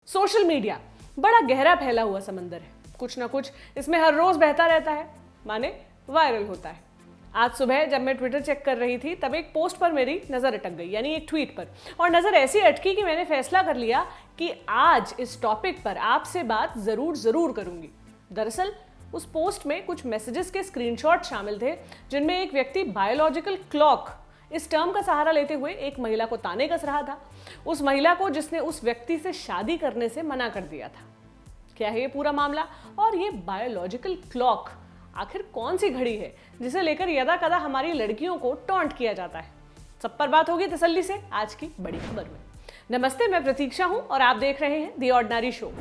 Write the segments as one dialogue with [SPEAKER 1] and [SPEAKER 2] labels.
[SPEAKER 1] Social media बड़ा गहरा फैला हुआ समंदर है। कुछ ना कुछ इसमें हर रोज बहता रहता है, माने वायरल होता है। आज सुबह जब मैं ट्विटर चेक कर रही थी तब एक पोस्ट पर मेरी नज़र अटक गई, यानी एक ट्वीट पर। और नज़र ऐसी अटकी कि मैंने फैसला कर लिया कि आज इस टॉपिक पर आपसे बात ज़रूर करूंगी। दरअसल उस पोस्ट में कुछ मैसेजेस के स्क्रीनशॉट शामिल थे जिनमें एक व्यक्ति बायोलॉजिकल क्लॉक इस टर्म का सहारा लेते हुए एक महिला को ताने कस रहा था, उस महिला को जिसने उस व्यक्ति से शादी करने से मना कर दिया था। क्या है ये पूरा मामला, और ये बायोलॉजिकल क्लॉक आखिर कौन सी घड़ी है जिसे लेकर यदा कदा हमारी लड़कियों को टॉन्ट किया जाता है? सब पर बात होगी तसल्ली से आज की बड़ी खबर में। नमस्ते, मैं प्रतीक्षा हूं और आप देख रहे हैं the ordinary show.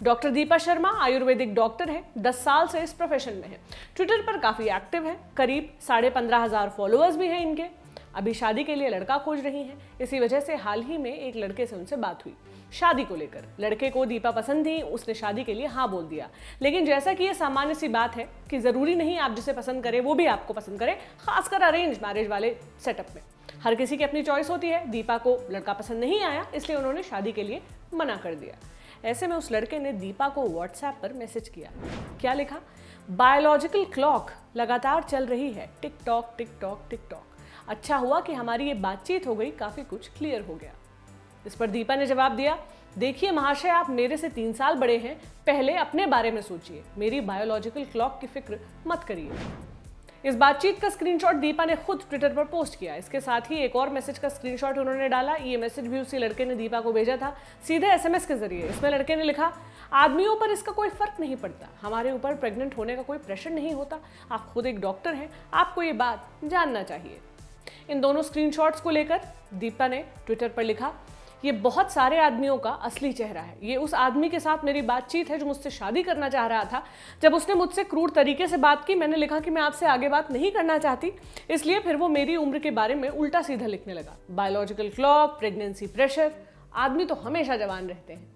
[SPEAKER 1] Doctor Deepa Sharma Ayurvedic doctor है, 10 साल से इस प्रोफेशन में है। ट्विटर पर काफी एक्टिव है, करीब 15,500 फॉलोअर्स भी हैं इनके। अभी शादी के लिए लड़का खोज रही हैं, इसी वजह से हाल ही में एक लड़के से उनसे बात हुई शादी को लेकर। लड़के को दीपा पसंद थी, उसने शादी के लिए हाँ बोल दिया। लेकिन जैसा कि ये सामान्य सी बात है कि जरूरी नहीं आप जिसे पसंद करें वो भी आपको पसंद करे, खासकर अरेंज मैरिज वाले सेटअप में। हर किसी की अपनी चॉइस होती है। दीपा को लड़का पसंद नहीं आया, इसलिए उन्होंने शादी के लिए मना कर दिया। ऐसे में उस लड़के ने दीपा को व्हाट्सएप पर मैसेज किया। क्या लिखा? बायोलॉजिकल क्लॉक लगातार चल रही है, tick tock tick tock tick tock. अच्छा हुआ कि हमारी ये बातचीत हो गई, काफी कुछ क्लियर हो गया। इस पर दीपा ने जवाब दिया, देखिए महाशय, आप मेरे से 3 साल बड़े हैं, पहले अपने बारे में सोचिए, मेरी बायोलॉजिकल क्लॉक की फिक्र मत करिए। इस बातचीत का स्क्रीनशॉट दीपा ने खुद ट्विटर पर पोस्ट किया। इसके साथ ही एक और मैसेज का स्क्रीनशॉट उन्होंने डाला। ये मैसेज भी उसी लड़के ने दीपा को भेजा था, सीधे SMS के जरिए। इसमें लड़के ने लिखा, आदमियों पर इसका कोई फर्क नहीं पड़ता, हमारे ऊपर प्रेग्नेंट होने का कोई प्रेशर नहीं होता, आप खुद एक डॉक्टर हैं, आपको ये बात जानना चाहिए। इन दोनों स्क्रीनशॉट्स को लेकर दीपा ने ट्विटर पर लिखा, ये बहुत सारे आदमियों का असली चेहरा है। ये उस आदमी के साथ मेरी बातचीत है जो मुझसे शादी करना चाह रहा था। जब उसने मुझसे क्रूर तरीके से बात की, मैंने लिखा कि मैं आपसे आगे बात नहीं करना चाहती, इसलिए फिर वो मेरी उम्र के बारे में उल्टा सीधा लिखने लगा। बायोलॉजिकल क्लॉक, प्रेगनेंसी प्रेशर, आदमी तो हमेशा जवान रहते हैं।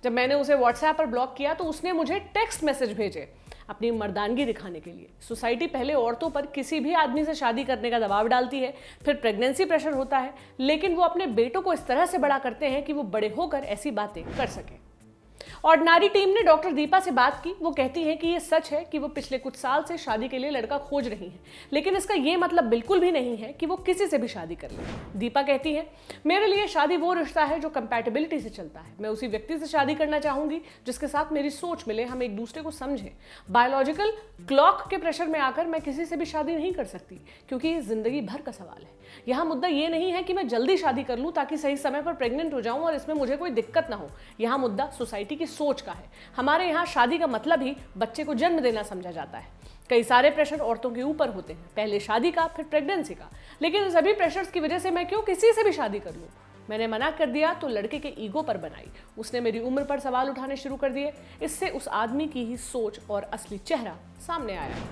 [SPEAKER 1] जब मैंने उसे व्हाट्सएप पर ब्लॉक किया तो उसने मुझे टेक्स्ट मैसेज भेजे अपनी मर्दानगी दिखाने के लिए। सोसाइटी पहले औरतों पर किसी भी आदमी से शादी करने का दबाव डालती है, फिर प्रेगनेंसी प्रेशर होता है, लेकिन वो अपने बेटों को इस तरह से बड़ा करते हैं कि वो बड़े होकर ऐसी बातें कर सकें। ऑर्डिनरी टीम ने डॉक्टर दीपा से बात की। वो कहती हैं कि ये सच है कि वो पिछले कुछ साल से शादी के लिए लड़का खोज रही हैं, लेकिन इसका ये मतलब बिल्कुल भी नहीं है कि वो किसी से भी शादी कर ले। दीपा कहती है, मेरे लिए शादी वो रिश्ता है जो कंपैटिबिलिटी से चलता है। मैं उसी व्यक्ति से शादी करना चाहूंगी जिसके साथ मेरी सोच मिले, हम एक दूसरे को समझें। बायोलॉजिकल क्लॉक के प्रेशर में आकर मैं किसी से भी शादी नहीं कर सकती, क्योंकि ये जिंदगी भर का सवाल है। यहाँ मुद्दा ये नहीं है कि मैं जल्दी शादी कर लूँ ताकि सही समय पर प्रेग्नेंट हो जाऊँ और इसमें मुझे कोई दिक्कत ना हो। यहाँ मुद्दा सोसाइटी की सोच का है। हमारे यहाँ शादी का मतलब ही बच्चे को जन्म देना समझा जाता है। कई सारे प्रेशर औरतों के ऊपर होते हैं, पहले शादी का, फिर प्रेगनेंसी का। लेकिन सभी प्रेशर्स की वजह से मैं क्यों किसी से भी शादी कर लूँ? मैंने मना कर दिया तो लड़के के ईगो पर बनाई, उसने मेरी उम्र पर सवाल उठाने शुरू कर दिए। इससे उस आदमी की ही सोच और असली चेहरा सामने आया।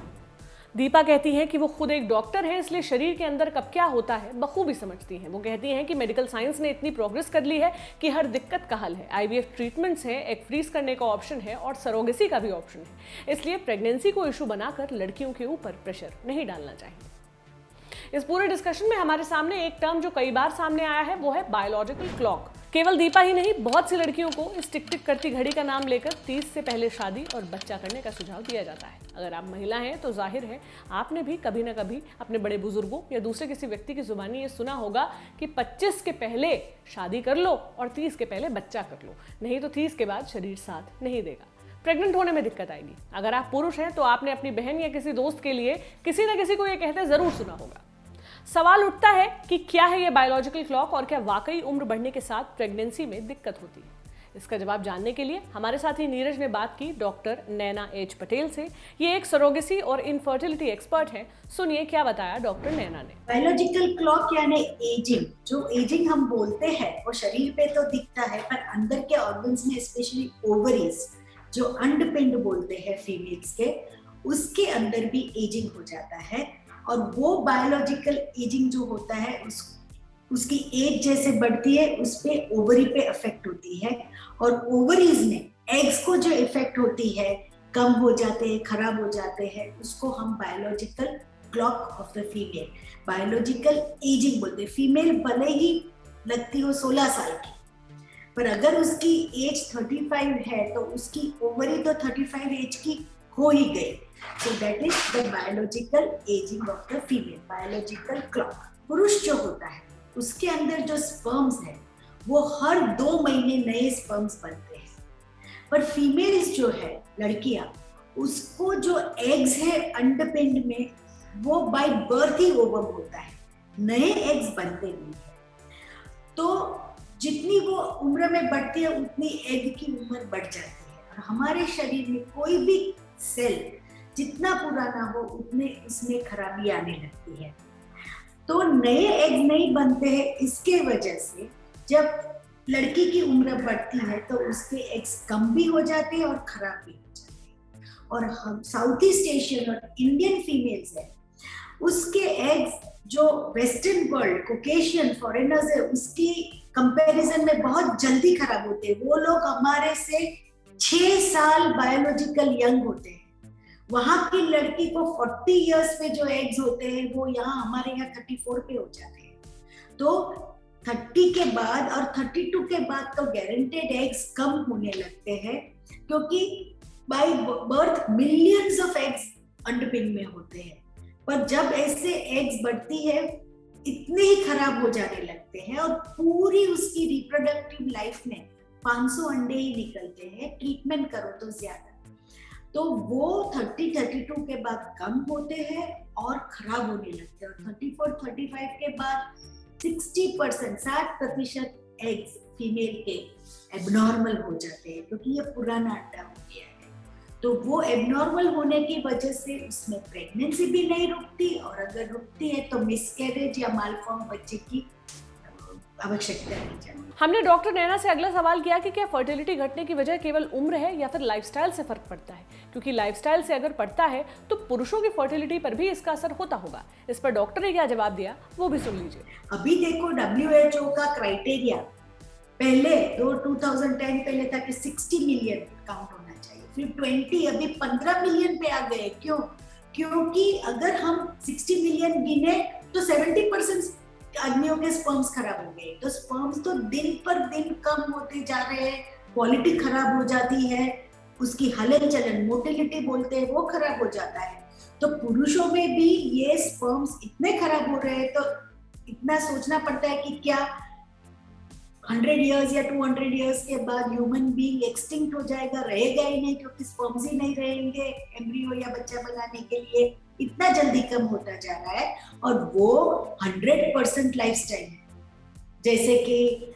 [SPEAKER 1] दीपा कहती हैं कि वो खुद एक डॉक्टर हैं, इसलिए शरीर के अंदर कब क्या होता है बखूबी समझती हैं। वो कहती हैं कि मेडिकल साइंस ने इतनी प्रोग्रेस कर ली है कि हर दिक्कत का हल है। IVF ट्रीटमेंट्स हैं, एग फ्रीज करने का ऑप्शन है और सरोगेसी का भी ऑप्शन है। इसलिए प्रेगनेंसी को इशू बनाकर लड़कियों के ऊपर प्रेशर नहीं डालना चाहिए। इस पूरे डिस्कशन में हमारे सामने एक टर्म जो कई बार सामने आया है वो है बायोलॉजिकल क्लॉक। केवल दीपा ही नहीं, बहुत सी लड़कियों को इस टिक टिक करती घड़ी का नाम लेकर 30 से पहले शादी और बच्चा करने का सुझाव दिया जाता है। अगर आप महिला हैं तो जाहिर है आपने भी कभी ना कभी अपने बड़े बुजुर्गों या दूसरे किसी व्यक्ति की जुबानी ये सुना होगा कि 25 के पहले शादी कर लो और 30 के पहले बच्चा कर लो, नहीं तो 30 के बाद शरीर साथ नहीं देगा, प्रेग्नेंट होने में दिक्कत आएगी। अगर आप पुरुष हैं तो आपने अपनी बहन या किसी दोस्त के लिए किसी न किसी को ये कहते जरूर सुना होगा। सवाल उठता है कि क्या है ये बायोलॉजिकल क्लॉक और क्या वाकई उम्र बढ़ने के साथ प्रेगनेंसी में दिक्कत होती है? इसका जवाब जानने के लिए हमारे साथी नीरज ने बात की डॉक्टर नैना H पटेल से। ये एक सरोगेसी और इनफर्टिलिटी एक्सपर्ट हैं। सुनिए क्या बताया डॉक्टर नैना ने।
[SPEAKER 2] बायोलॉजिकल क्लॉक यानी एजिंग, जो एजिंग हम बोलते हैं वो शरीर पे तो दिखता है, पर अंदर के ऑर्गन्स में स्पेशली ओवरीज जो अंडपिंड बोलते हैं फीमेल्स के, उसके अंदर भी एजिंग हो जाता है। और वो बायोलॉजिकल एजिंग जो होता है उसकी एज जैसे बढ़ती है उस पे ओवरी पे इफेक्ट होती है, और ओवरीज में एग्स को जो इफेक्ट होती है, कम हो जाते हैं, खराब हो जाते हैं, उसको हम biological clock of the female, biological ageing बोलते हैं। फीमेल भले ही लगती हो 16 साल की, पर अगर उसकी एज 35 है तो उसकी ओवरी तो 35 एज की हो ही गई। So that is the biological ageing of the female, biological clock. पुरुष जो होता है उसके अंदर जो स्पर्म्स है वो हर 2 महीने नए स्पर्म्स बनते हैं, पर फीमेल्स जो है लड़कियां, उसको जो एग्स है अंडपिंड में वो बाय बर्थ ही ओवम होता है, नए एग्स बनते नहीं है। तो जितनी वो उम्र में बढ़ती है उतनी एग की उम्र बढ़ जाती है, और हमारे शरीर में कोई भी सेल जितना पुराना हो उतने उसमें खराबी आने लगती है। तो नए एग नहीं बनते हैं, इसके वजह से जब लड़की की उम्र बढ़ती है तो उसके एग्स कम भी हो जाते हैं और खराब भी हो जाते हैं। और हम साउथ ईस्ट एशियन और इंडियन फीमेल्स है, उसके एग्स जो वेस्टर्न वर्ल्ड कोकेशियन फॉरेनर्स है उसकी कंपैरिजन में बहुत जल्दी खराब होते हैं। वो लोग हमारे से 6 साल बायोलॉजिकल यंग होते हैं। वहां की लड़की को 40 इयर्स पे जो एग्स होते हैं वो यहाँ हमारे यहाँ 34 पे हो जाते हैं। तो 30 के बाद और 32 के बाद तो गारंटेड एग्स कम होने लगते हैं, क्योंकि by birth millions of eggs अंडपिंड में होते हैं, पर जब ऐसे एग्स बढ़ती है इतने ही खराब हो जाने लगते हैं और पूरी उसकी रिप्रोडक्टिव लाइफ में 500 अंडे ही निकलते हैं, ट्रीटमेंट करो तो ज्यादा। तो वो 30-32 के बाद कम होते हैं और खराब होने लगते हैं, और 34-35 के बाद 60% एग्स फीमेल के एबनॉर्मल हो जाते हैं, क्योंकि ये पुराना अंडा हो गया है। तो वो एबनॉर्मल होने की वजह से उसमें प्रेगनेंसी भी नहीं रुकती, और अगर रुकती है तो मिसकैरेज या मालफॉर्म बच्चे की आवश्यकता नहीं जाती।
[SPEAKER 1] हमने डॉक्टर नैना से अगला सवाल किया कि क्या फर्टिलिटी घटने की वजह केवल उम्र है या फिर लाइफस्टाइल से फर्क पड़ता है, क्योंकि लाइफस्टाइल से अगर पड़ता है तो पुरुषों की फर्टिलिटी पर भी इसका असर होता होगा। इस पर डॉक्टर ने क्या जवाब दिया वो भी सुन लीजिए।
[SPEAKER 2] अभी देखो WHO का क्राइटेरिया पहले तो 2010 पहले था कि 60 मिलियन काउंट होना चाहिए, फिर 20, अभी 15 मिलियन पे आ गए। क्यों? क्योंकि अगर हम 60 मिलियन गिने तो 70% आदमियों के स्पर्म्स खराब हो गए। तो स्पर्म्स तो दिन पर दिन कम होते जा रहे हैं, क्वालिटी खराब हो जाती है, उसकी हलन चलन मोटिलिटी बोलते हैं वो खराब हो जाता है। तो पुरुषों में भी ये स्पर्म्स इतने खराब हो रहे हैं, तो इतना सोचना पड़ता है कि क्या 100 इयर्स या 200 इयर्स के बाद ह्यूमन बीइंग एक्सटिंक्ट हो जाएगा, रहेगा ही नहीं, क्योंकि स्पर्म्स ही नहीं रहेंगे एम्ब्रियो या बच्चा बनाने के लिए। इतना जल्दी कम होता जा रहा है, और वो 100% लाइफस्टाइल है, जैसे कि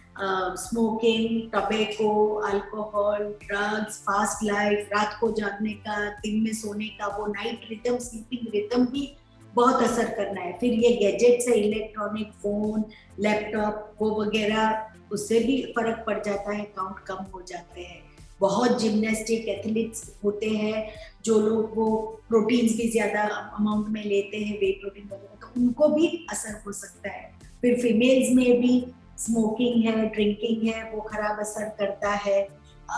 [SPEAKER 2] smoking, tobacco, alcohol, drugs, fast life, रात को जागने का, दिन में सोने का, वो नाइट रिदम, स्लीपिंग रिदम भी बहुत असर करना है। फिर ये गैजेट्स है, इलेक्ट्रॉनिक, फोन, लैपटॉप, वो वगैरह, उससे भी फर्क पड़ जाता है, काउंट कम हो जाते हैं। बहुत जिम्नास्टिक एथलीट्स होते हैं जो लोग वो प्रोटीन्स भी ज्यादा अमाउंट में लेते हैं, वे प्रोटीन वगैरह, तो उनको भी असर हो सकता है। फिर फीमेल्स में भी स्मोकिंग है, ड्रिंकिंग है, वो खराब असर करता है।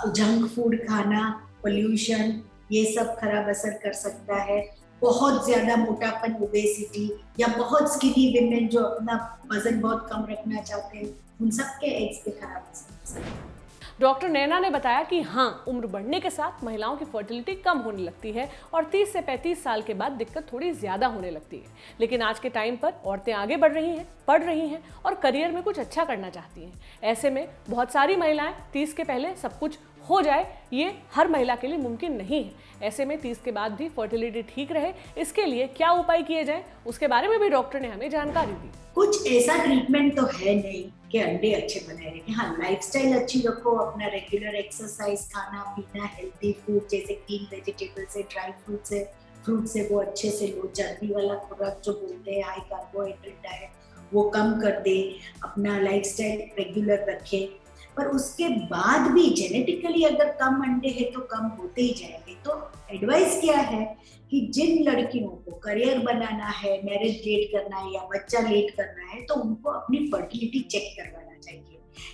[SPEAKER 2] जंक फूड खाना, पोल्यूशन, ये सब खराब असर कर सकता है। बहुत ज्यादा मोटापन, ओबेसिटी, या बहुत स्किनी विमेन जो अपना वजन बहुत कम रखना चाहते हैं, उन सब के एग्स पे खराब असर हो सकता है।
[SPEAKER 1] डॉक्टर नैना ने बताया कि हाँ, उम्र बढ़ने के साथ महिलाओं की फर्टिलिटी कम होने लगती है और 30 से 35 साल के बाद दिक्कत थोड़ी ज्यादा होने लगती है। लेकिन आज के टाइम पर औरतें आगे बढ़ रही हैं, पढ़ रही हैं और करियर में कुछ अच्छा करना चाहती हैं। ऐसे में बहुत सारी महिलाएं 30 के पहले सब कुछ हो जाए, ये हर महिला के लिए मुमकिन नहीं है। ऐसे में 30 के बाद भी फर्टिलिटी ठीक रहे, इसके लिए क्या उपाय किए जाएं, उसके बारे में भी डॉक्टर ने हमें जानकारी दी।
[SPEAKER 2] कुछ ऐसा ट्रीटमेंट तो है नहीं कि अंडे अच्छे बनाए रखें। हाँ, लाइफस्टाइल अच्छी रखो, अपना रेगुलर एक्सरसाइज, खाना पीना, हेल्दी फूड जैसे ग्रीन वेजिटेबल्स है, ड्राई फ्रूट्स है, फ्रूट्स है, वो अच्छे से लो। चर्बी वाला खुराक जो बोलते हैं, हाई कार्बोहाइड्रेट डाइट, वो कम कर दे। अपना लाइफस्टाइल रेगुलर रखें। पर उसके बाद भी जेनेटिकली अगर कम अंडे हैं तो कम होते ही जाएंगे। तो एडवाइस क्या है कि जिन लड़कियों को करियर बनाना है, मैरिज लेट करना है या बच्चा लेट करना है, तो उनको अपनी फर्टिलिटी चेक करवाना चाहिए।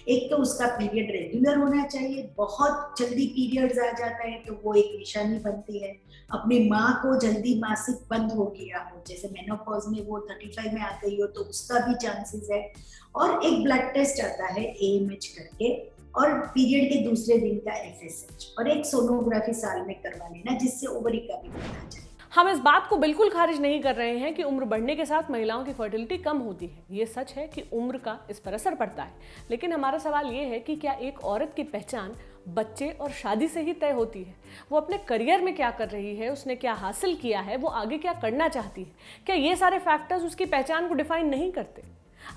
[SPEAKER 2] एक तो उसका पीरियड रेगुलर होना चाहिए। बहुत जल्दी पीरियड्स आ जाता है तो वो एक निशानी बनती है। अपनी माँ को जल्दी मासिक बंद हो गया हो, जैसे मेनोपॉज में वो 35 में आ गई हो, तो उसका भी चांसेस है। और एक ब्लड टेस्ट आता है AMH करके, और पीरियड के दूसरे दिन का FSH और एक सोनोग्राफी साल में करवा लेना, जिससे ओवरी का भी पता चले।
[SPEAKER 1] हम इस बात को बिल्कुल खारिज नहीं कर रहे हैं कि उम्र बढ़ने के साथ महिलाओं की फर्टिलिटी कम होती है। ये सच है कि उम्र का इस पर असर पड़ता है, लेकिन हमारा सवाल ये है कि क्या एक औरत की पहचान बच्चे और शादी से ही तय होती है? वो अपने करियर में क्या कर रही है, उसने क्या हासिल किया है, वो आगे क्या करना चाहती है, क्या ये सारे फैक्टर्स उसकी पहचान को डिफाइन नहीं करते?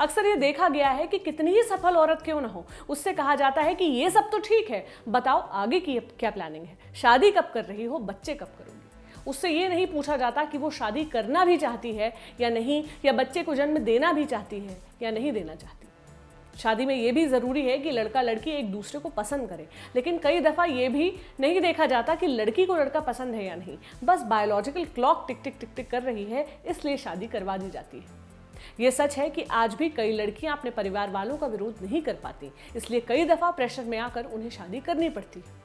[SPEAKER 1] अक्सर ये देखा गया है कि कितनी ही सफल औरत क्यों ना हो, उससे कहा जाता है कि ये सब तो ठीक है, बताओ आगे की क्या प्लानिंग है, शादी कब कर रही हो, बच्चे कब करोगी। उससे ये नहीं पूछा जाता कि वो शादी करना भी चाहती है या नहीं, या बच्चे को जन्म देना भी चाहती है या नहीं देना चाहती। शादी में ये भी ज़रूरी है कि लड़का लड़की एक दूसरे को पसंद करे, लेकिन कई दफ़ा ये भी नहीं देखा जाता कि लड़की को लड़का पसंद है या नहीं, बस बायोलॉजिकल क्लॉक टिक टिक टिक टिक कर रही है, इसलिए शादी करवा दी जाती है। ये सच है कि आज भी कई लड़कियां अपने परिवार वालों का विरोध नहीं कर पाती, इसलिए कई दफ़ा प्रेशर में आकर उन्हें शादी करनी पड़ती है।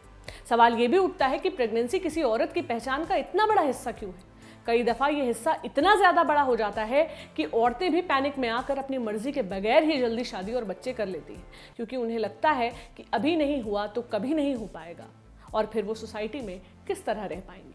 [SPEAKER 1] सवाल ये भी उठता है कि प्रेगनेंसी किसी औरत की पहचान का इतना बड़ा हिस्सा क्यों है? कई दफ़ा ये हिस्सा इतना ज़्यादा बड़ा हो जाता है कि औरतें भी पैनिक में आकर अपनी मर्जी के बगैर ही जल्दी शादी और बच्चे कर लेती हैं, क्योंकि उन्हें लगता है कि अभी नहीं हुआ तो कभी नहीं हो पाएगा, और फिर वो सोसाइटी में किस तरह रह पाएंगी।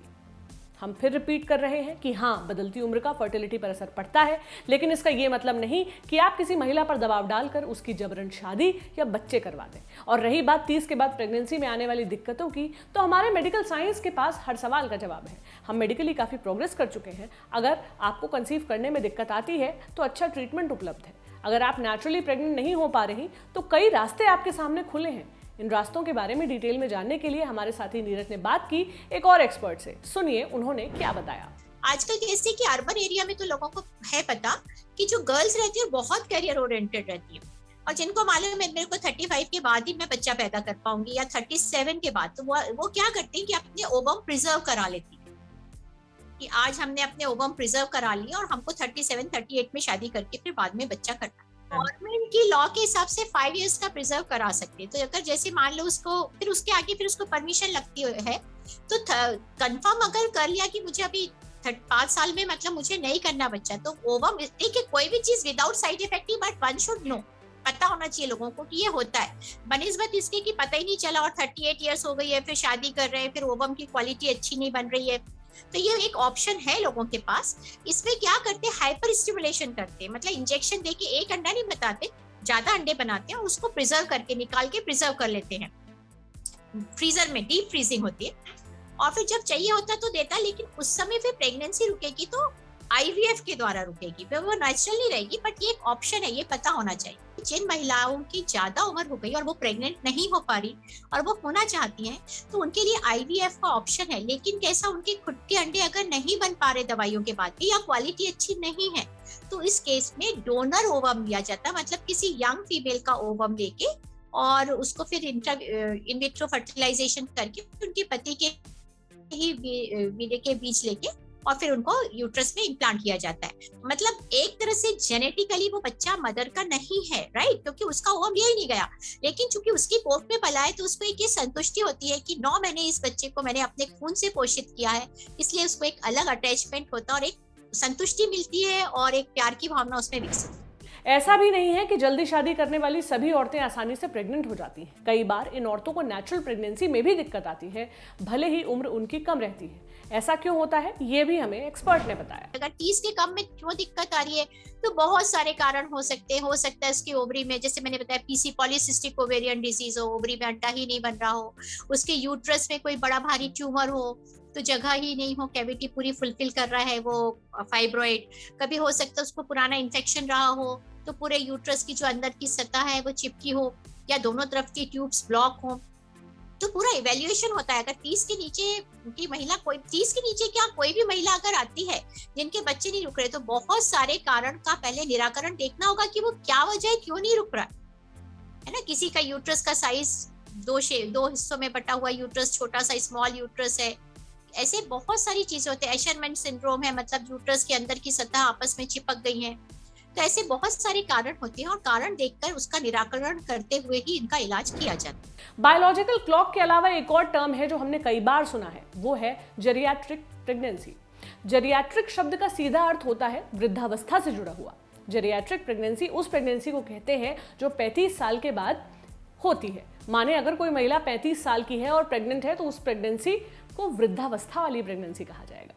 [SPEAKER 1] हम फिर रिपीट कर रहे हैं कि हाँ, बदलती उम्र का फर्टिलिटी पर असर पड़ता है, लेकिन इसका ये मतलब नहीं कि आप किसी महिला पर दबाव डालकर उसकी जबरन शादी या बच्चे करवा दें। और रही बात 30 के बाद प्रेगनेंसी में आने वाली दिक्कतों की, तो हमारे मेडिकल साइंस के पास हर सवाल का जवाब है। हम मेडिकली काफ़ी प्रोग्रेस कर चुके हैं। अगर आपको कंसीव करने में दिक्कत आती है तो अच्छा ट्रीटमेंट उपलब्ध है। अगर आप नेचुरली प्रेग्नेंट नहीं हो पा रही तो कई रास्ते आपके सामने खुले हैं। इन रास्तों के बारे में डिटेल में जानने के लिए हमारे साथी नीरज ने बात की एक और एक्सपर्ट से। सुनिए उन्होंने क्या बताया।
[SPEAKER 3] आजकल कैसे कि अर्बन एरिया में तो लोगों को है पता कि जो गर्ल्स रहती है बहुत करियर ओरिएंटेड रहती है, और जिनको मालूम है मेरे को 35 के बाद ही मैं बच्चा पैदा कर पाऊंगी या 37 के बाद, तो वो क्या करती है कि अपने ओवम प्रिजर्व करा लेती है कि आज हमने अपने ओवम प्रिजर्व करा लिया और हमको 37-38 में शादी करके फिर बाद में बच्चा करना है। गवर्नमेंट की लॉ के हिसाब से 5 इयर्स का प्रिजर्व करा सकते हैं। तो अगर जैसे मान लो उसको फिर उसके आगे फिर उसको परमिशन लगती है, तो कंफर्म अगर कर लिया कि मुझे अभी 5 साल में मतलब मुझे नहीं करना बच्चा, तो ओवम देखिए कोई भी चीज without side effect he, but one should know, पता होना चाहिए लोगों को कि ये होता है, बनिस्बत इसके कि पता ही नहीं चला और 38 इयर्स हो गई है फिर शादी कर रहे हैं, फिर ओवम की क्वालिटी अच्छी नहीं बन रही है। तो ये एक ऑप्शन है लोगों के पास। इसमें क्या करते हैं, हाइपर स्टिमुलेशन करते हैं, मतलब इंजेक्शन देके एक अंडा नहीं बताते, ज्यादा अंडे बनाते हैं और उसको प्रिजर्व करके निकाल के प्रिजर्व कर लेते हैं, फ्रीजर में डीप फ्रीजिंग होती है, और फिर जब चाहिए होता है तो देता है। लेकिन उस समय फिर प्रेगनेंसी रुकेगी तो IVF के द्वारा रुकेगी, फिर वो नेचुरल नहीं रहेगी, बट ये एक ऑप्शन है, ये पता होना चाहिए। जिन महिलाओं की ज्यादा उम्र हो गई और वो प्रेग्नेंट नहीं हो पा रही और वो होना चाहती हैं, तो उनके लिए IVF का ऑप्शन है। लेकिन कैसा, उनके खुद के अंडे अगर नहीं बन पा रहे दवाइयों के बाद भी या क्वालिटी अच्छी नहीं है, तो इस केस में डोनर ओवम लिया जाता है, मतलब किसी यंग फीमेल का ओवम लेके और उसको फिर इन विट्रो फर्टिलाइजेशन करके उनके पति के ही वीर्य के बीज लेके और फिर उनको यूट्रस में इम्प्लांट किया जाता है। मतलब एक तरह से जेनेटिकली वो बच्चा मदर का नहीं है, राइट, क्योंकि उसका ओवम लिया ही नहीं गया, लेकिन चूंकि उसकी कोख में पला है तो उसको एक ये संतुष्टि होती है कि 9 महीने इस बच्चे को मैंने अपने खून से पोषित किया है, इसलिए उसको एक अलग अटैचमेंट होता है और एक संतुष्टि मिलती है और एक प्यार की भावना उसमें विकसित होती है।
[SPEAKER 1] ऐसा भी नहीं है कि जल्दी शादी करने वाली सभी औरतें आसानी से प्रेग्नेंट हो जाती हैं। कई बार इन औरतों को नेचुरल प्रेगनेंसी में भी दिक्कत आती है, भले ही उम्र उनकी कम रहती है। ऐसा क्यों होता है, ये भी हमें एक्सपर्ट ने बताया।
[SPEAKER 3] अगर 30 के कम में क्यों दिक्कत आ रही है, तो बहुत सारे कारण हो सकते हैं। हो सकता है उसकी ओवरी में, जैसे मैंने बताया, PC पॉलीसिस्टिक ओवेरियन डिजीज हो, ओवरी में अंडा ही नहीं बन रहा हो, उसके यूट्रस में कोई बड़ा भारी ट्यूमर हो, तो जगह ही नहीं हो, कैविटी पूरी फुलफिल कर रहा है वो फाइब्रॉइड। कभी हो सकता है उसको पुराना इन्फेक्शन रहा हो, तो पूरे यूट्रस की जो अंदर की सतह है वो चिपकी हो, या दोनों तरफ की ट्यूब्स ब्लॉक हो, तो पूरा इवैल्यूएशन होता है। अगर 30 के नीचे की महिला, कोई 30 के नीचे क्या कोई भी महिला अगर आती है जिनके बच्चे नहीं रुक रहे, तो बहुत सारे कारण का पहले निराकरण देखना होगा कि वो क्या वजह है, क्यों नहीं रुक रहा है ना। किसी का यूट्रस का साइज दो हिस्सों में बटा हुआ यूट्रस, छोटा सा स्मॉल यूट्रस है, ऐसे बहुत सारी चीजें होती है। एशरमैन सिंड्रोम है, मतलब यूट्रस के अंदर की सतह आपस में चिपक गई है। तो ऐसे बहुत सारे कारण होते हैं और कारण देखकर उसका निराकरण करते हुए ही इनका इलाज किया जाता है।
[SPEAKER 1] बायोलॉजिकल क्लॉक के अलावा एक और टर्म है जो हमने कई बार सुना है, वो है जेरियाट्रिक प्रेगनेंसी। जेरियाट्रिक शब्द का सीधा अर्थ होता है वृद्धावस्था से जुड़ा हुआ। जेरियाट्रिक प्रेगनेंसी उस प्रेगनेंसी को कहते हैं जो 35 साल के बाद होती है। माने अगर कोई महिला 35 साल की है और प्रेग्नेंट है तो उस प्रेगनेंसी को वृद्धावस्था वाली प्रेगनेंसी कहा जाएगा।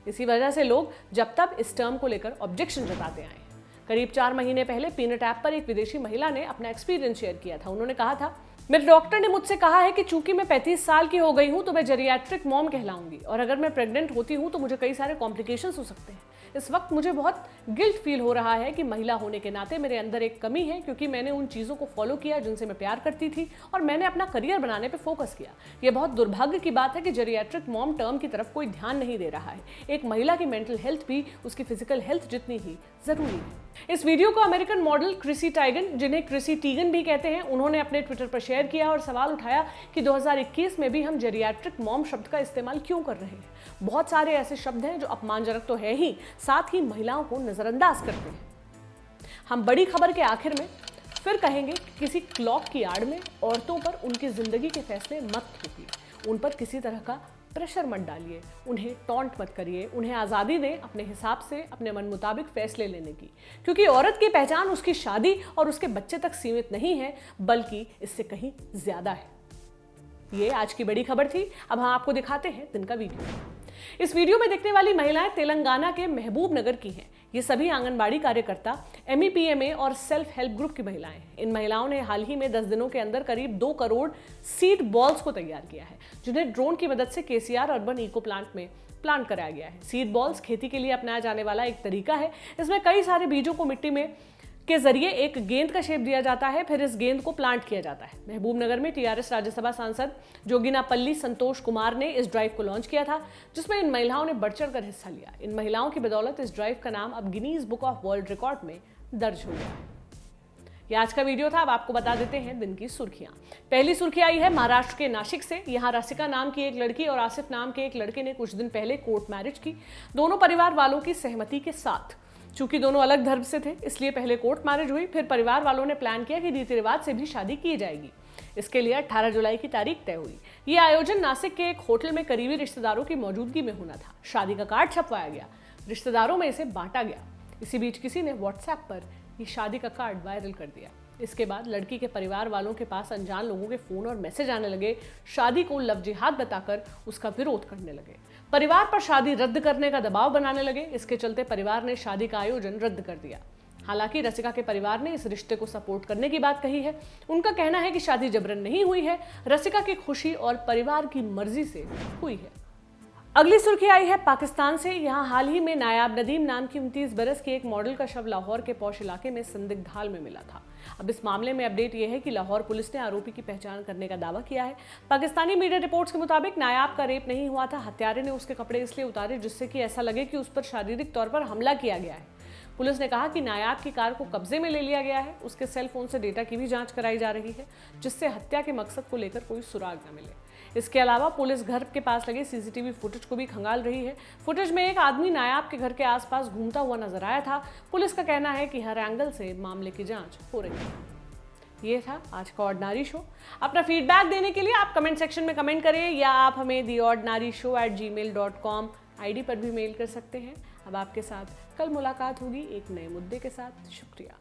[SPEAKER 1] इसी वजह से लोग जब तक इस टर्म को लेकर ऑब्जेक्शन जताते आए हैं। करीब 4 महीने पहले पीनट ऐप पर एक विदेशी महिला ने अपना एक्सपीरियंस शेयर किया था। उन्होंने कहा था, मेरे डॉक्टर ने मुझसे कहा है कि चूंकि मैं 35 साल की हो गई हूं तो मैं जेरियाट्रिक मॉम कहलाऊंगी और अगर मैं प्रेग्नेंट होती हूं तो मुझे कई सारे कॉम्प्लिकेशंस हो सकते हैं। इस वक्त मुझे बहुत गिल्ट फील हो रहा है कि महिला होने के नाते मेरे अंदर एक कमी है, क्योंकि मैंने उन चीज़ों को फॉलो किया जिनसे मैं प्यार करती थी और मैंने अपना करियर बनाने पे फोकस किया। यह बहुत दुर्भाग्य की बात है कि जेरियाट्रिक मॉम टर्म की तरफ कोई ध्यान नहीं दे रहा है। एक महिला की मेंटल हेल्थ भी उसकी फिजिकल हेल्थ जितनी ही जरूरी है। इस वीडियो को अमेरिकन मॉडल क्रिसी टाइगन, जिन्हें क्रिसी टीगन भी कहते हैं, उन्होंने अपने ट्विटर पर शेयर किया और सवाल उठाया कि 2021 में भी हम जेरियाट्रिक मॉम शब्द का इस्तेमाल क्यों कर रहे हैं। बहुत सारे ऐसे शब्द हैं जो अपमानजनक तो है ही, साथ ही महिलाओं को नजरअंदाज करते हैं। हम बड़ी खबर के आखिर में फिर कहेंगे कि किसी क्लॉक की आड़ में औरतों पर उनकी जिंदगी के फैसले मत थोपिए, उन पर किसी तरह का प्रेशर मत डालिए, उन्हें टॉन्ट मत करिए, उन्हें आज़ादी दें अपने हिसाब से अपने मन मुताबिक फैसले लेने की, क्योंकि औरत की पहचान उसकी शादी और उसके बच्चे तक सीमित नहीं है, बल्कि इससे कहीं ज्यादा है। ये आज की बड़ी खबर थी। अब हम आपको दिखाते हैं दिन का वीडियो। इस वीडियो में दिखने वाली महिलाएं तेलंगाना के महबूब नगर की हैं। ये सभी आंगनबाड़ी कार्यकर्ता, MEPMA और सेल्फ हेल्प ग्रुप की महिलाएं हैं। इन महिलाओं ने हाल ही में 10 दिनों के अंदर करीब 2 करोड़ सीड बॉल्स को तैयार किया है, जिन्हें ड्रोन की मदद से KCR अर्बन इको प्लांट में प्लांट कराया गया है। सीड बॉल्स खेती के लिए अपनाया जाने वाला एक तरीका है। इसमें कई सारे बीजों को मिट्टी में के जरिए एक गेंद का शेप दिया जाता है, फिर इस गेंद को प्लांट किया जाता है। महबूब नगर में TRS राज्यसभा सांसद जोगिनापल्ली संतोष कुमार ने इस ड्राइव को लॉन्च किया था, जिसमें इन महिलाओं ने बढ़ चढ़कर हिस्सा लिया। इन महिलाओं की बदौलत इस ड्राइव का नाम अब Guinness book of world record में दर्ज हो गया है। ये आज का वीडियो था। अब आपको बता देते हैं दिन की सुर्खियां। पहली सुर्खी आई है महाराष्ट्र के नासिक से। यहाँ रसिका नाम की एक लड़की और आसिफ नाम के एक लड़के ने कुछ दिन पहले कोर्ट मैरिज की, दोनों परिवार वालों की सहमति के साथ। चूंकि दोनों अलग धर्म से थे, इसलिए पहले कोर्ट मैरिज हुई, फिर परिवार वालों ने प्लान किया कि रीति रिवाज से भी शादी की जाएगी। इसके लिए 18 जुलाई की तारीख तय हुई। ये आयोजन नासिक के एक होटल में करीबी रिश्तेदारों की मौजूदगी में होना था। शादी का कार्ड छपवाया गया, रिश्तेदारों में इसे बांटा गया। इसी बीच किसी ने व्हाट्सएप पर ये शादी का कार्ड वायरल कर दिया। इसके बाद लड़की के परिवार वालों के पास अनजान लोगों के फोन और मैसेज आने लगे। शादी को लव जिहाद बताकर उसका विरोध करने लगे। परिवार पर शादी रद्द करने का दबाव बनाने लगे। इसके चलते परिवार ने शादी का आयोजन रद्द कर दिया। हालांकि रसिका के परिवार ने इस रिश्ते को सपोर्ट करने की बात कही है। उनका कहना है कि शादी जबरन नहीं हुई है, रसिका की खुशी और परिवार की मर्जी से हुई है। अगली सुर्खी आई है पाकिस्तान से। यहाँ हाल ही में नायाब नदीम नाम की 29 बरस की एक मॉडल का शव लाहौर के पौश इलाके में संदिग्ध हाल में मिला था। अब इस मामले में अपडेट यह है कि लाहौर पुलिस ने आरोपी की पहचान करने का दावा किया है। पाकिस्तानी मीडिया रिपोर्ट्स के मुताबिक नायाब का रेप नहीं हुआ था। हत्यारे ने उसके कपड़े इसलिए उतारे जिससे कि ऐसा लगे कि उस पर शारीरिक तौर पर हमला किया गया है। पुलिस ने कहा कि नायाब की कार को कब्जे में ले लिया गया है। उसके सेल फोन से डेटा की भी जांच कराई जा रही है, जिससे हत्या के मकसद को लेकर कोई सुराग न मिले। इसके अलावा पुलिस घर के पास लगे CCTV फुटेज को भी खंगाल रही है। फुटेज में एक आदमी नायाब के घर के आसपास घूमता हुआ नजर आया था। पुलिस का कहना है कि हर एंगल से मामले की जांच हो रही है। ये था आज का ऑर्डिनरी शो। अपना फीडबैक देने के लिए आप कमेंट सेक्शन में कमेंट करें, या आप हमें theordinaryshow@gmail.com ID पर भी मेल कर सकते हैं। अब आपके साथ कल मुलाकात होगी एक नए मुद्दे के साथ। शुक्रिया।